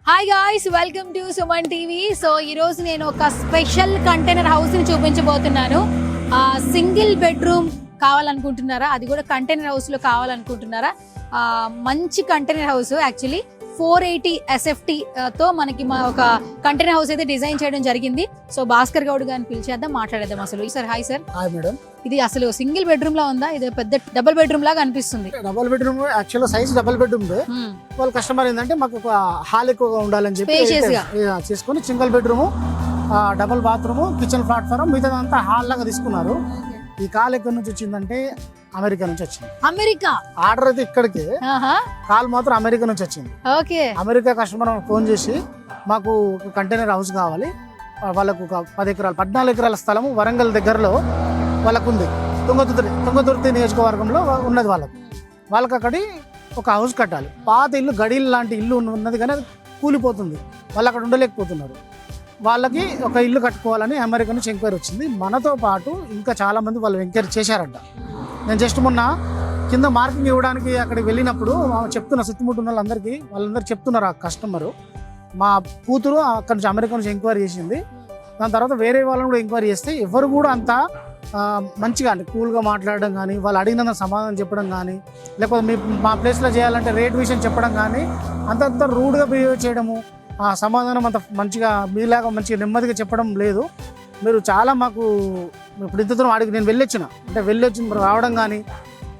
Hi guys, welcome to Suman TV. So ఈరోజు నేను ఒక స్పెషల్ కంటైనర్ హౌస్ని చూపించబోతున్నాను. సింగిల్ బెడ్రూమ్ కావాలనుకుంటున్నారా, అది కూడా కంటైనర్ హౌస్లో కావాలనుకుంటున్నారా? మంచి కంటైనర్ హౌస్, యాక్చువల్లీ 480 SFT తో మనకి ఒక కంటైనర్ హౌస్ అయితే డిజైన్ చేయడం జరిగింది. సో భాస్కర్ గౌడ్ గారిని పిలిచేద్దాం, మాట్లాడేద్దాం. అసలు sir hi sir. Hi madam. ఇది అసలు సింగిల్ బెడ్రూమ్ లా ఉందా? ఇది పెద్ద డబుల్ బెడ్రూమ్ లాగా అనిపిస్తుంది. Double bedroom actual size double bedroom. వాళ్ళ కస్టమర్ ఏంటంటే మాకు ఒక హాల్ ఎక్కువగా ఉండాలని చెప్పి చేసుకొని single bedroom, double bathroom, kitchen platform, మిగతాదంతా హాల్ లాగా తీసుకున్నారు. ఈ కాల్ ఎక్కడి నుంచి వచ్చిందంటే అమెరికా నుంచి వచ్చింది. అమెరికా ఆర్డర్ అయితే ఇక్కడికి, కాల్ మాత్రం అమెరికా నుంచి వచ్చింది. ఓకే. అమెరికా కస్టమర్ ఫోన్ చేసి మాకు ఒక కంటైనర్ హౌస్ కావాలి, వాళ్ళకు ఒక 10 ఎకరాలు 14 ఎకరాల స్థలము వరంగల్ దగ్గరలో వాళ్ళకు ఉంది. తుంగతుర్తి నియోజకవర్గంలో ఉన్నది. వాళ్ళకి అక్కడి ఒక హౌస్ కట్టాలి. పాత ఇల్లు, గడీలు లాంటి ఇల్లు ఉన్నది కానీ అది కూలిపోతుంది, వాళ్ళు అక్కడ ఉండలేకపోతున్నారు. వాళ్ళకి ఒక ఇల్లు కట్టుకోవాలని అమెరికా నుంచి ఎంక్వైరీ వచ్చింది. మనతో పాటు ఇంకా చాలామంది వాళ్ళు ఎంక్వైరీ చేశారంట. నేను జస్ట్ మొన్న కింద మార్కింగ్ ఇవ్వడానికి అక్కడికి వెళ్ళినప్పుడు చెప్తున్నా, చుట్టుముట్టు ఉన్న వాళ్ళందరూ చెప్తున్నారు. ఆ కస్టమరు మా కూతురు అక్కడ నుంచి అమెరికా నుంచి ఎంక్వైరీ చేసింది. దాని తర్వాత వేరే వాళ్ళని కూడా ఎంక్వైరీ చేస్తే ఎవరు కూడా అంత మంచిగా అంటే కూల్గా మాట్లాడడం కానీ, వాళ్ళు అడిగినంత సమాధానం చెప్పడం కానీ, లేకపోతే మా ప్లేస్లో చేయాలంటే రేట్ విషయం చెప్పడం కానీ, అంత రూడ్గా బిహేవ్ చేయడము, ఆ సమాధానం అంత మంచిగా మీలాగా మంచిగా నెమ్మదిగా చెప్పడం లేదు. మీరు చాలా మాకు ఇప్పుడు ఇంత దూరం అడిగి నేను వెళ్ళొచ్చి రావడం కానీ,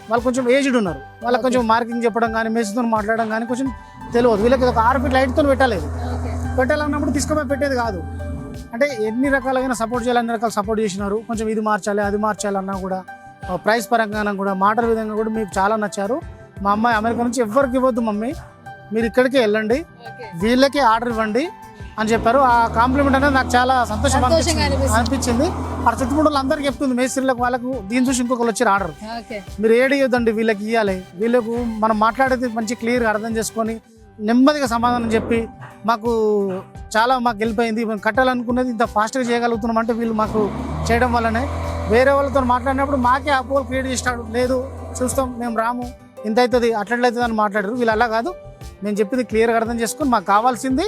వాళ్ళు కొంచెం ఏజ్డ్ ఉన్నారు, వాళ్ళకి కొంచెం మార్కింగ్ చెప్పడం కానీ, మెసేజ్తో మాట్లాడడం కానీ కొంచెం తెలియదు. వీళ్ళకి ఒక 6 ఫీట్ లైట్తో పెట్టాలన్నప్పుడు తీసుకుపోయి పెట్టేది కాదు. అంటే ఎన్ని రకాలైన సపోర్ట్ చేయాలి, అన్ని రకాల సపోర్ట్ చేసినారు. కొంచెం ఇది మార్చాలి, అది మార్చాలన్నా కూడా, ప్రైస్ పరంగా కూడా, మాటల విధంగా కూడా మీకు చాలా నచ్చారు. మా అమ్మాయి అమెరికా నుంచి ఎవరికి ఇవ్వద్దు మమ్మీ, మీరు ఇక్కడికే వెళ్ళండి, వీళ్ళకే ఆర్డర్ ఇవ్వండి అని చెప్పారు. ఆ కాంప్లిమెంట్ అనేది నాకు చాలా సంతోషం అనిపించింది. ఆ చుట్టుముట్టలు అందరికి చెప్తుంది, మేస్త్రీలకు, వాళ్ళకు. దీని చూసి ఇంకొకరు వచ్చారు ఆర్డర్, మీరు ఏడియొద్దండి, వీళ్ళకి ఇవ్వాలి. వీళ్ళకు మనం మాట్లాడేది మంచి క్లియర్గా అర్థం చేసుకొని నెమ్మదిగా సమాధానం చెప్పి మాకు హెల్ప్ అయింది. మేము కట్టాలనుకునేది ఇంత ఫాస్ట్గా చేయగలుగుతున్నాం అంటే వీళ్ళు మాకు చేయడం వల్లనే. వేరే వాళ్ళతో మాట్లాడినప్పుడు మాకే అపోహలు క్రియేట్ చేసినాడు, లేదు చూస్తాం, మేము రాము, ఇంత అవుతుంది, అట్లయితుంది అని మాట్లాడారు. వీళ్ళు అలా కాదు, నేను చెప్పింది క్లియర్గా అర్థం చేసుకుని మాకు కావాల్సింది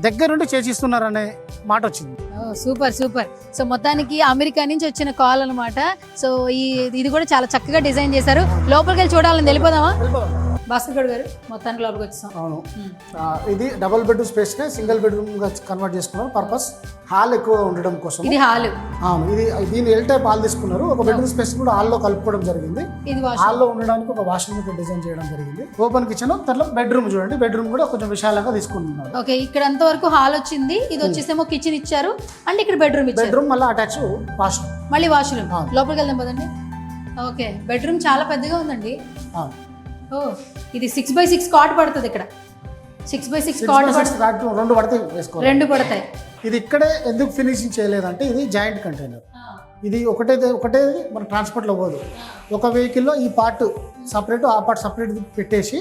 దగ్గరుండి చేసిస్తున్నారు అనే మాట వచ్చింది. సూపర్. సో మొత్తానికి అమెరికా నుంచి వచ్చిన కాల్ అనమాట. సో ఇది కూడా చాలా చక్కగా డిజైన్ చేశారు. లోపలికి వెళ్ళి చూడాలని వెళ్ళిపోదామా భాస్కర్ గౌడ్ గారు? మొత్తానికి లోపలికి వచ్చేసాం. అవును, ఇది డబుల్ బెడ్రూమ్ స్పేస్ గా సింగిల్ బెడ్రూమ్ గా కన్వర్ట్ చేసుకున్నారు. పర్పస్ హాల్ ఎక్కువ ఉండడం కోసం. ఇది హాల్. అవును, దీని ఎల్ టైప్ హాల్ తీసుకున్నారు. ఒక బెడ్రూమ్ స్పేస్ కూడా హాల్లో కలుపుకోవడం జరిగింది. హాల్లో ఉండడానికి ఒక వాష్రూమ్ డిజైన్ చేయడం జరిగింది. ఓపెన్ కిచెన్, తర్వాత బెడ్రూమ్ చూడండి, బెడ్రూమ్ కూడా కొంచెం విశాలంగా తీసుకుంటున్నారు. ఓకే, ఇక్కడ అంత వరకు హాల్ వచ్చింది. ఇది వచ్చేసేమో కిచెన్ ఇచ్చారు, అండ్ ఇక్కడ బెడ్రూమ్ మళ్ళీ అటాచ్ వాష్రూమ్, మళ్ళీ వాష్రూమ్. లోపలికి వెళ్దాం పదండి. ఓకే, బెడ్రూమ్ చాలా పెద్దగా ఉందండి. ఇది 6x6 కాట్ పడుతుంది. ఇక్కడ 6x6 కాట్ రెండు పడతాయి. ఇది ఇక్కడే ఎందుకు ఫినిషింగ్ చేయలేదంటే, ఇది జాయింట్ కంటైనర్. ఇది ఒకటే మన ట్రాన్స్పోర్ట్లో పోదు. ఒక వెహికల్లో ఈ పార్ట్ సపరేట్, ఆ పార్ట్ సపరేట్ పెట్టేసి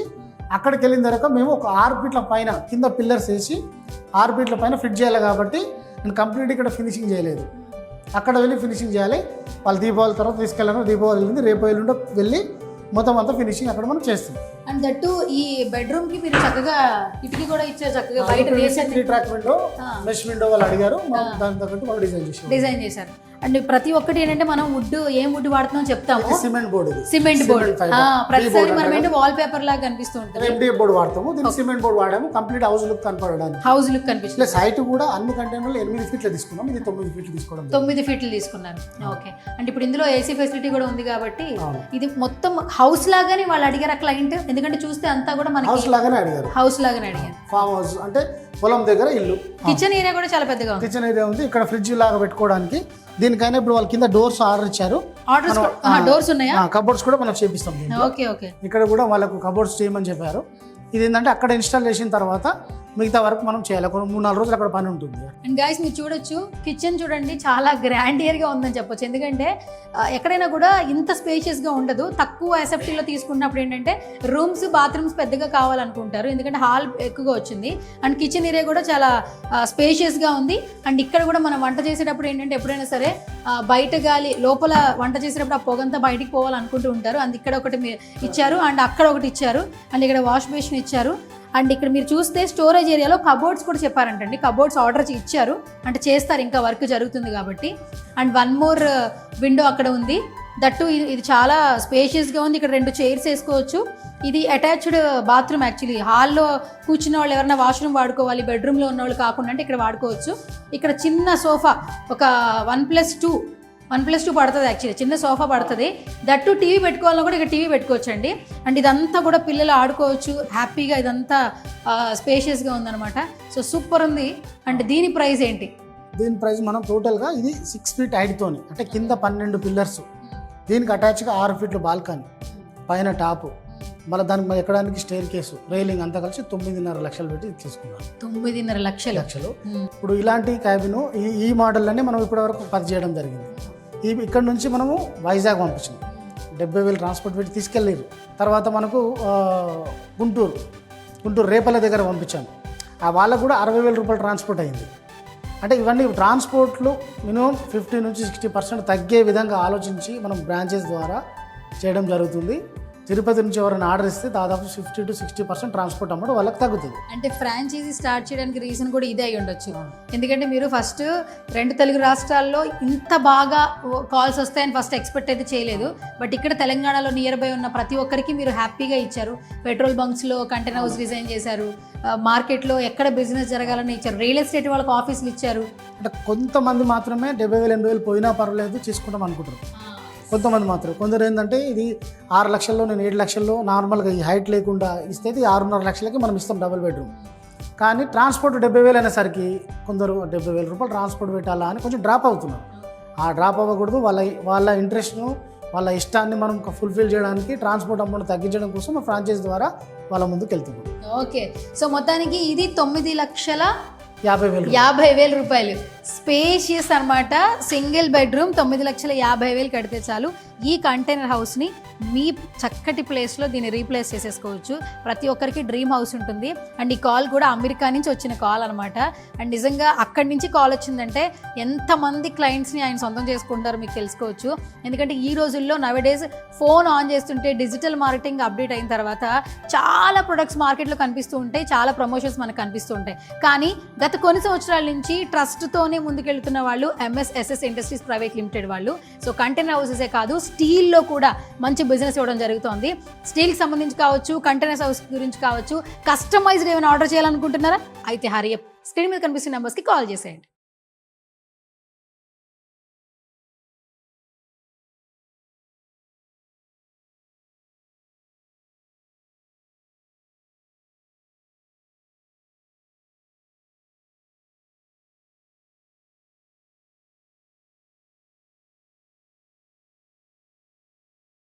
అక్కడికి వెళ్ళిన తర్వాత మేము ఒక 6 ఫీట్ల పైన కింద పిల్లర్స్ వేసి 6 ఫీట్ల పైన ఫిట్ చేయాలి. కాబట్టి నేను కంప్లీట్ ఇక్కడ ఫినిషింగ్ చేయలేదు, అక్కడ వెళ్ళి ఫినిషింగ్ చేయాలి. వాళ్ళు దీపావళి తర్వాత తీసుకెళ్ళాను, దీపావళి వెళ్ళింది, రేపు ఎల్లుండో వెళ్ళి మొత్తం అంతా ఫినిషింగ్ అక్కడ మనం చేస్తాం. అండ్ దట్టు ఈ బెడ్రూమ్ కి మీరు చక్కగా కిటికీ కూడా ఇచ్చారు, చక్కగా బయట 3 ట్రాక్ విండో, మెష్ విండో వాళ్ళు అడిగారు, దాని తగ్గట్టు వాళ్ళు డిజైన్ చేశారు. అండ్ ప్రతి ఒక్కటి ఏంటంటే మనం ఏం వుడ్ వాడుతున్నాం చెప్తాము. సిమెంట్ బోర్డు ప్రతిసారి మనం ఏంటంటే వాల్ పేపర్ లాగా కనిపిస్తూ ఉంటుంది. MDF బోర్డు వాడతాము, దీనికి సిమెంట్ బోర్డు వాడాము. కంప్లీట్ హౌస్ లుక్ కనిపిస్తుంది. సైట్ కూడా అన్ని కంటైనర్లు 8 ఫీట్లు తీసుకున్నాం, ఇది 9 ఫీట్లు తీసుకోవడం. 9 ఫీట్లు తీసుకున్నారు. ఓకే, అంటే ఇప్పుడు ఇందులో AC ఫెసిలిటీ కూడా ఉంది కాబట్టి ఇది మొత్తం హౌస్ లాగానే వాళ్ళు అడిగారు క్లయింట్. ఎందుకంటే చూస్తే అంతా కూడా మనకి హౌస్ లాగానే అడిగారు. ఫామ్ హౌస్ అంటే పొలం దగ్గర ఇల్లు. కిచెన్ ఏరియా కూడా చాలా పెద్దగా ఉంది. కిచెన్ ఏరియా ఉంది, ఇక్కడ ఫ్రిడ్జ్ లాగా పెట్టుకోవడానికి. దీనికైనా ఇప్పుడు వాళ్ళ కింద డోర్స్ ఆర్డర్ ఇచ్చారు. డోర్స్ ఉన్నాయా? కబోర్డ్స్ కూడా మనం చేపిస్తాం. ఇక్కడ కూడా వాళ్ళకు కబోర్డ్స్ చేయమని చెప్పారు. ఇది ఏంటంటే అక్కడ ఇన్స్టాల్ చేసిన తర్వాత మిగతా వరకు మనం చేయాలి. 3-4 రోజులు అక్కడ పని ఉంటుంది. అండ్ గైస్, మీరు చూడొచ్చు, కిచెన్ చూడండి, చాలా గ్రాండియర్గా ఉందని చెప్పొచ్చు. ఎందుకంటే ఎక్కడైనా కూడా ఇంత స్పేషియస్గా ఉండదు. తక్కువ SFTలో తీసుకున్నప్పుడు ఏంటంటే రూమ్స్, బాత్రూమ్స్ పెద్దగా కావాలనుకుంటారు, ఎందుకంటే హాల్ ఎక్కువగా వచ్చింది. అండ్ కిచెన్ ఏరియా కూడా చాలా స్పేషియస్గా ఉంది. అండ్ ఇక్కడ కూడా మనం వంట చేసేటప్పుడు ఏంటంటే ఎప్పుడైనా సరే బయట గాలి, లోపల వంట చేసేటప్పుడు ఆ పొగంతా బయటికి పోవాలనుకుంటూ ఉంటారు. అండ్ ఇక్కడ ఒకటి ఇచ్చారు, అండ్ అక్కడ ఒకటి ఇచ్చారు, అండ్ ఇక్కడ వాష్ బేసిన్ ఇచ్చారు. అండ్ ఇక్కడ మీరు చూస్తే స్టోరేజ్ ఏరియాలో కబోర్డ్స్ కూడా చెప్పారంటండి. కబోర్డ్స్ ఆర్డర్ ఇచ్చారు, అంటే చేస్తారు, ఇంకా వర్క్ జరుగుతుంది కాబట్టి. అండ్ వన్ మోర్ విండో అక్కడ ఉంది. దట్టు ఇది చాలా స్పేషియస్గా ఉంది. ఇక్కడ 2 చైర్స్ వేసుకోవచ్చు. ఇది అటాచ్డ్ బాత్రూమ్. యాక్చువల్లీ హాల్లో కూర్చున్న వాళ్ళు ఎవరైనా వాష్రూమ్ వాడుకోవాలి, బెడ్రూమ్లో ఉన్న వాళ్ళు కాకుండా అంటే ఇక్కడ వాడుకోవచ్చు. ఇక్కడ చిన్న సోఫా ఒక 1+2 పడుతుంది. యాక్చువల్లీ చిన్న సోఫా పడుతుంది. దట్టు టీవీ పెట్టుకోవాలన్నా కూడా ఇక్కడ టీవీ పెట్టుకోవచ్చు అండి. అండ్ ఇదంతా కూడా పిల్లలు ఆడుకోవచ్చు హ్యాపీగా. ఇదంతా స్పేషియస్గా ఉందన్నమాట. సో సూపర్ ఉంది. అండ్ దీని ప్రైస్ ఏంటి? దీని ప్రైస్ మనం టోటల్గా ఇది 6 ఫీట్ హైట్తోని, అంటే కింద 12 పిల్లర్స్, దీనికి అటాచ్గా 6 ఫీట్లు బాల్కనీ, పైన టాపు, మళ్ళీ దానికి ఎక్కడానికి స్టేర్ కేసు, రైలింగ్ అంతా కలిసి 9.5 లక్షలు పెట్టి తీసుకున్నాం. 9.5 లక్షలు. ఇప్పుడు ఇలాంటి క్యాబిన్ ఈ మోడల్లోనే మనం ఇప్పటివరకు 10 చేయడం జరిగింది. ఇక్కడ నుంచి మనము వైజాగ్ పంపించాం, 70,000 ట్రాన్స్పోర్ట్ పెట్టి తీసుకెళ్ళారు. తర్వాత మనకు గుంటూరు రేపల్ల దగ్గర పంపించాము, వాళ్ళకు కూడా 60,000 రూపాయలు ట్రాన్స్పోర్ట్ అయింది. అంటే ఇవన్నీ ట్రాన్స్పోర్ట్లు మినిమం 50 నుంచి 60% తగ్గే విధంగా ఆలోచించి మనం బ్రాంచెస్ ద్వారా చేయడం జరుగుతుంది. తిరుపతి నుంచి ఎవరైనా ఆర్డర్ ఇస్తే దాదాపు 50 to 60% ట్రాన్స్పోర్ట్ అమౌంట్ వాళ్ళకి తగ్గుతుంది. అంటే ఫ్రాంచైజీ స్టార్ట్ చేయడానికి రీజన్ కూడా ఇదే అయి ఉండొచ్చు. ఎందుకంటే మీరు ఫస్ట్ 2 తెలుగు రాష్ట్రాల్లో ఇంత బాగా కాల్స్ వస్తాయని ఫస్ట్ ఎక్స్పెక్ట్ అయితే చేయలేదు. బట్ ఇక్కడ తెలంగాణలో నియర్ బై ఉన్న ప్రతి ఒక్కరికి మీరు హ్యాపీగా ఇచ్చారు. పెట్రోల్ బంక్స్లో కంటైనర్ హౌస్ డిజైన్ చేశారు, మార్కెట్లో ఎక్కడ బిజినెస్ జరగాలని ఇచ్చారు, రియల్ ఎస్టేట్ వాళ్ళకి ఆఫీసులు ఇచ్చారు. అంటే కొంతమంది మాత్రమే 70,000 80,000 పోయినా పర్వాలేదు తీసుకుంటాం అనుకుంటారు. కొంతమంది మాత్రం, కొందరు ఏంటంటే ఇది 6 లక్షల్లో నేను 7 లక్షల్లో నార్మల్గా ఈ హైట్ లేకుండా ఇస్తే 6.5 లక్షలకి మనం ఇస్తాం డబుల్ బెడ్రూమ్. కానీ ట్రాన్స్పోర్ట్ 70,000 అయినసరికి కొందరు 70,000 రూపాయలు ట్రాన్స్పోర్ట్ పెట్టాలా అని కొంచెం డ్రాప్ అవుతున్నారు. ఆ డ్రాప్ అవ్వకూడదు. వాళ్ళ ఇంట్రెస్ట్ను, వాళ్ళ ఇష్టాన్ని మనం ఫుల్ఫిల్ చేయడానికి ట్రాన్స్పోర్ట్ అమౌంట్ తగ్గించడం కోసం మా ఫ్రాంచైజ్ ద్వారా వాళ్ళ ముందుకు వెళ్తున్నాం. ఓకే, సో మొత్తానికి ఇది 9,50,000 రూపాయలు స్పేషియస్ అనమాట. సింగిల్ బెడ్రూమ్ 9,50,000 కడితే చాలు ఈ కంటైనర్ హౌస్ని మీ చక్కటి ప్లేస్లో దీన్ని రీప్లేస్ చేసేసుకోవచ్చు. ప్రతి ఒక్కరికి డ్రీమ్ హౌస్ ఉంటుంది. అండ్ ఈ కాల్ కూడా అమెరికా నుంచి వచ్చిన కాల్ అనమాట. అండ్ నిజంగా అక్కడి నుంచి కాల్ వచ్చిందంటే ఎంతమంది క్లయింట్స్ని ఆయన సొంతం చేసుకుంటారో మీకు తెలుసుకోవచ్చు. ఎందుకంటే ఈ రోజుల్లో నవడేస్ ఫోన్ ఆన్ చేస్తుంటే డిజిటల్ మార్కెటింగ్ అప్డేట్ అయిన తర్వాత చాలా ప్రొడక్ట్స్ మార్కెట్లో కనిపిస్తూ ఉంటాయి, చాలా ప్రమోషన్స్ మనకు కనిపిస్తూ ఉంటాయి. కానీ గత కొన్ని సంవత్సరాల నుంచి ట్రస్ట్తోనే ముందుకెళ్తున్న వాళ్ళు MSSS ఇండస్ట్రీస్ ప్రైవేట్ లిమిటెడ్ వాళ్ళు. సో కంటైనర్ హౌసెసే కాదు, స్టీల్లో కూడా మంచి బిజినెస్ ఇవ్వడం జరుగుతుంది. స్టీల్కి సంబంధించి కావచ్చు, కంటైనర్స్ హౌస్ గురించి కావచ్చు, కస్టమైజ్డ్ ఏమైనా ఆర్డర్ చేయాలనుకుంటున్నారా? అయితే హరియప్, స్క్రీన్ మీద కనిపిస్తున్న నెంబర్స్కి కాల్ చేసేయండి.